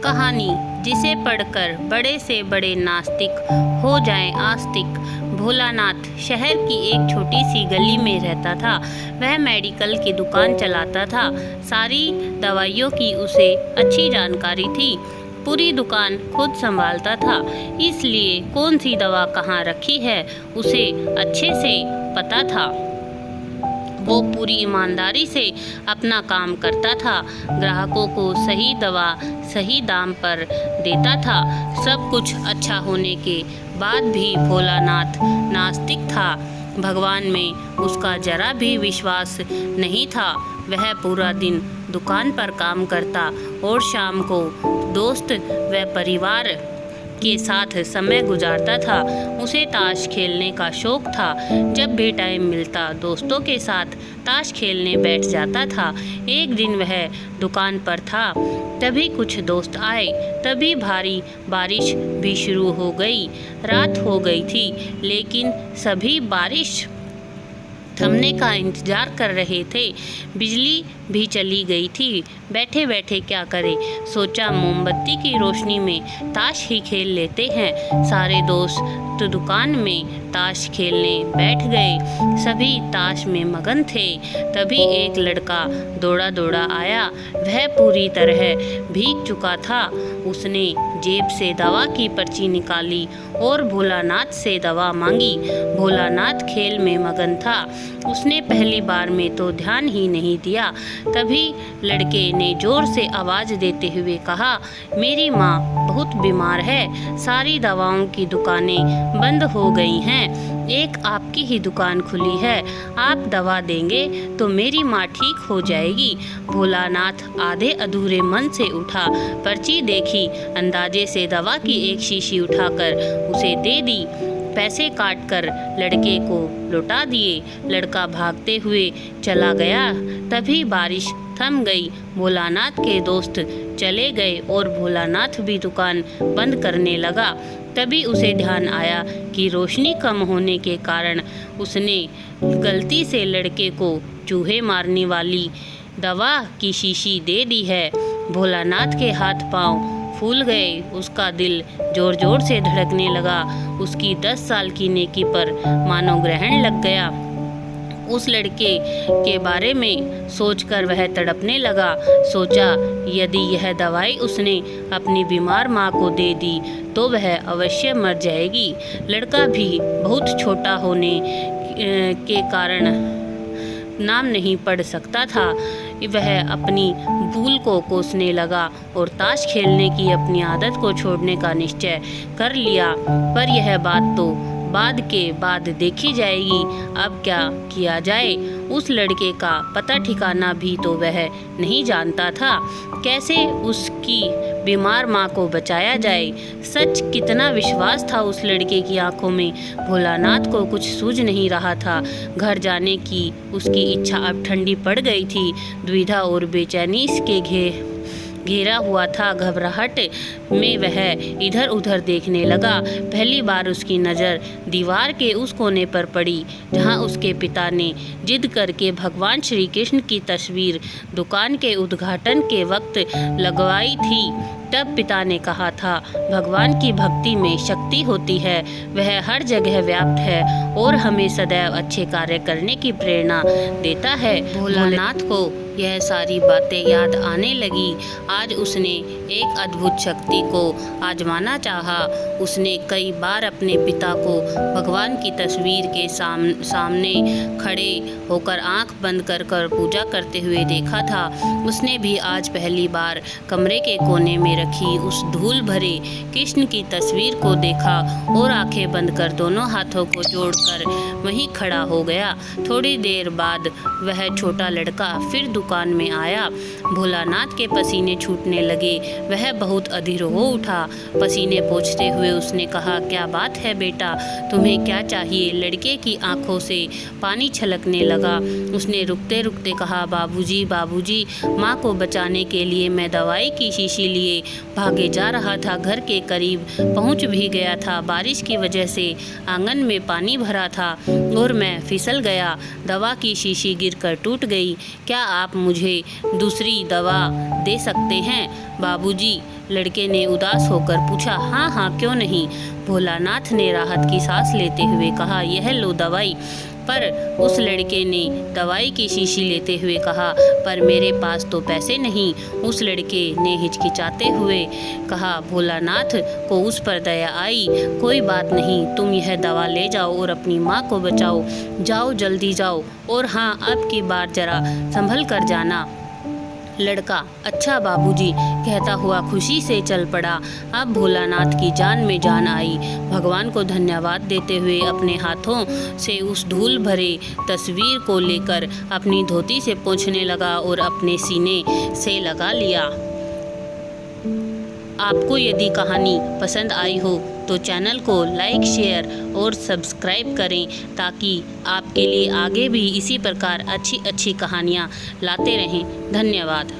कहानी जिसे पढ़कर बड़े से बड़े नास्तिक हो जाएं आस्तिक। भोलानाथ शहर की एक छोटी सी गली में रहता था। वह मेडिकल की दुकान चलाता था। सारी दवाइयों की उसे अच्छी जानकारी थी। पूरी दुकान खुद संभालता था, इसलिए कौन सी दवा कहाँ रखी है उसे अच्छे से पता था। वो पूरी ईमानदारी से अपना काम करता था। ग्राहकों को सही दवा सही दाम पर देता था। सब कुछ अच्छा होने के बाद भी भोलानाथ नास्तिक था। भगवान में उसका जरा भी विश्वास नहीं था। वह पूरा दिन दुकान पर काम करता और शाम को दोस्त व परिवार के साथ समय गुजारता था। उसे ताश खेलने का शौक था। जब भी टाइम मिलता दोस्तों के साथ ताश खेलने बैठ जाता था। एक दिन वह दुकान पर था, तभी कुछ दोस्त आए। तभी भारी बारिश भी शुरू हो गई। रात हो गई थी, लेकिन सभी बारिश थमने का इंतजार कर रहे थे। बिजली भी चली गई थी। बैठे बैठे क्या करें, सोचा मोमबत्ती की रोशनी में ताश ही खेल लेते हैं। सारे दोस्त तो दुकान में ताश खेलने बैठ गए। सभी ताश में मगन थे। तभी एक लड़का दौड़ा दौड़ा आया। वह पूरी तरह भीग चुका था। उसने जेब से दवा की पर्ची निकाली और भोलानाथ से दवा मांगी। भोलानाथ खेल में मगन था। उसने पहली बार में तो ध्यान ही नहीं दिया। तभी लड़के ने जोर से आवाज़ देते हुए कहा, मेरी माँ बहुत बीमार है। सारी दवाओं की दुकानें बंद हो गई हैं। एक आपकी ही दुकान खुली है। आप दवा देंगे तो मेरी माँ ठीक हो जाएगी। भोलानाथ आधे अधूरे मन से उठा, पर्ची देखी, अंदाजे से दवा की एक शीशी उठाकर उसे दे दी। पैसे काट कर लड़के को लौटा दिए। लड़का भागते हुए चला गया। तभी बारिश थम गई। भोलानाथ के दोस्त चले गए और भोलानाथ भी दुकान बंद करने लगा। तभी उसे ध्यान आया कि रोशनी कम होने के कारण उसने गलती से लड़के को चूहे मारने वाली दवा की शीशी दे दी है। भोलानाथ के हाथ पांव फूल गए। उसका दिल जोर जोर से धड़कने लगा। उसकी 10 साल की नेकी पर मानो ग्रहण लग गया। उस लड़के के बारे में सोचकर वह तड़पने लगा। सोचा, यदि यह दवाई उसने अपनी बीमार माँ को दे दी तो वह अवश्य मर जाएगी। लड़का भी बहुत छोटा होने के कारण नाम नहीं पढ़ सकता था। वह अपनी भूल को कोसने लगा और ताश खेलने की अपनी आदत को छोड़ने का निश्चय कर लिया। पर यह बात तो बाद के बाद देखी जाएगी। अब क्या किया जाए? उस लड़के का पता ठिकाना भी तो वह नहीं जानता था। कैसे उसकी बीमार माँ को बचाया जाए? सच कितना विश्वास था उस लड़के की आंखों में। भोलानाथ को कुछ सूझ नहीं रहा था। घर जाने की उसकी इच्छा अब ठंडी पड़ गई थी। द्विधा और बेचैनी के घेरा हुआ था। घबराहट में वह इधर उधर देखने लगा। पहली बार उसकी नज़र दीवार के उस कोने पर पड़ी जहां उसके पिता ने जिद करके भगवान श्री कृष्ण की तस्वीर दुकान के उद्घाटन के वक्त लगवाई थी। तब पिता ने कहा था, भगवान की भक्ति में शक्ति होती है। वह हर जगह व्याप्त है और हमें सदैव अच्छे कार्य करने की प्रेरणा देता है। भोलानाथ को यह सारी बातें याद आने लगी। आज उसने एक अद्भुत शक्ति को आजमाना चाहा। उसने कई बार अपने पिता को भगवान की तस्वीर के सामने खड़े होकर आंख बंद कर पूजा करते हुए देखा था। उसने भी आज पहली बार कमरे के कोने में रखी उस धूल भरे कृष्ण की तस्वीर को देखा और आंखें बंद कर दोनों हाथों को जोड़कर वहीं खड़ा हो गया। थोड़ी देर बाद वह छोटा लड़का फिर दुकान में आया। भोलानाथ के पसीने छूटने लगे। वह बहुत अधीर हो उठा। पसीने पोंछते हुए उसने कहा, क्या बात है बेटा, तुम्हें क्या चाहिए? लड़के की आंखों से पानी छलकने लगा। उसने रुकते रुकते कहा, बाबूजी बाबूजी, माँ को बचाने के लिए मैं दवाई की शीशी लिए भागे जा रहा था। घर के करीब पहुंच भी गया था। बारिश की वजह से आंगन में पानी भरा था और मैं फिसल गया। दवा की शीशी गिरकर टूट गई। क्या आप मुझे दूसरी दवा दे सकते हैं बाबूजी? लड़के ने उदास होकर पूछा। हाँ हाँ, क्यों नहीं, भोलानाथ ने राहत की सांस लेते हुए कहा। यह लो दवाई। पर उस लड़के ने दवाई की शीशी लेते हुए कहा, पर मेरे पास तो पैसे नहीं। उस लड़के ने हिचकिचाते हुए कहा। भोलानाथ को उस पर दया आई। कोई बात नहीं, तुम यह दवा ले जाओ और अपनी माँ को बचाओ। जाओ, जल्दी जाओ, और हाँ, अब की बार जरा संभल कर जाना। लड़का अच्छा बाबूजी कहता हुआ खुशी से चल पड़ा। अब भोलानाथ की जान में जान आई। भगवान को धन्यवाद देते हुए अपने हाथों से उस धूल भरे तस्वीर को लेकर अपनी धोती से पोंछने लगा और अपने सीने से लगा लिया। आपको यदि कहानी पसंद आई हो तो चैनल को लाइक, शेयर और सब्सक्राइब करें, ताकि आपके लिए आगे भी इसी प्रकार अच्छी अच्छी कहानियाँ लाते रहें। धन्यवाद।